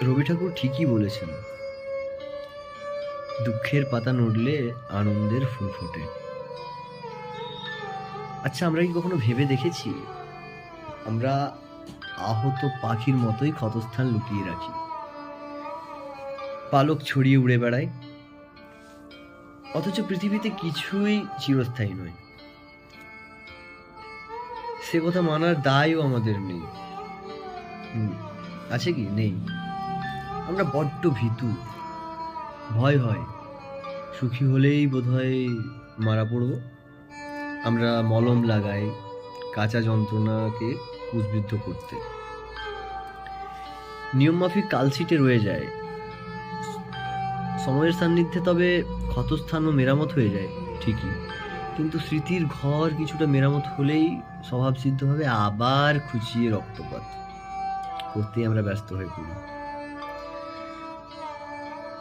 রবি ঠাকুর ঠিকই বলেছেন, দুঃখের পাতা নড়লে আনন্দের ফুল ফোটে। আচ্ছা, আমরা কি কখনো ভেবে দেখেছি আমরা আহত পাখির মতোই ক্ষতস্থান লুকিয়ে রাখি, পালক ছড়িয়ে উড়ে বেড়ায়, অথচ পৃথিবীতে কিছুই চিরস্থায়ী নয়। সে কথা মানার দায়ও আমাদের নেই। আছে কি? নেই। আমরা বড্ড ভীতু, ভয় হয় সুখী হলেই বোধহয় মারা পড়ব। আমরা মলম লাগাই কাঁচা যন্ত্রণাকে ক্রুশবিদ্ধ করতে, নিয়মমাফিক কালশিটে রয়ে যায় সময়ের সান্নিধ্যে, তবে ক্ষতস্থানও মেরামত হয়ে যায় ঠিকই, কিন্তু স্মৃতির ঘর কিছুটা মেরামত হলেই স্বভাবসিদ্ধভাবে আবার খুঁচিয়ে রক্তপাত করতেই আমরা ব্যস্ত হয়ে পড়ি।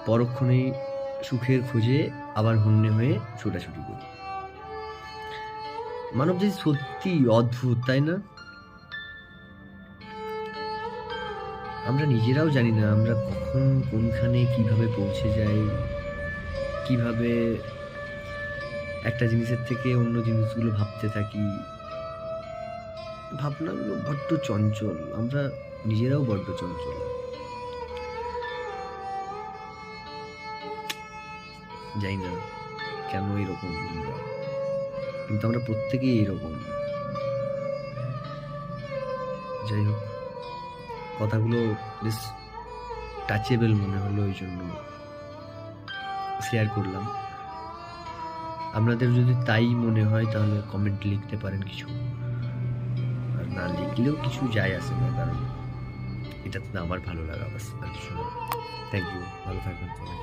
পরক্ষণেই সুখের খোঁজে আবার হন্যে হয়ে ছোটাছুটি করি। মানবজাতি সত্যি অদ্ভুত, তাই না? আমরা নিজেরাও জানি না আমরা কখন কোনখানে কিভাবে পৌঁছে যাই, কিভাবে একটা জিনিসের থেকে অন্য জিনিসগুলো ভাবতে থাকি। ভাবনাগুলো বড্ড চঞ্চল, আমরা নিজেরাও বড্ড চঞ্চল। জানি না কেন এরকম আমরা, কিন্তু আমরা প্রত্যেকেই এরকম। যাই হোক, কথাগুলো বেশ টাচেবল মনে হলো, ওই জন্য শেয়ার করলাম। আপনাদের যদি তাই মনে হয় তাহলে কমেন্ট লিখতে পারেন কিছু, আর না লিখলেও কিছু যায় আসে না, কারণ এটা তো আমার ভালো লাগা বাস, আর কিছু না। থ্যাংক ইউ, ভালো থাকবেন সবাই।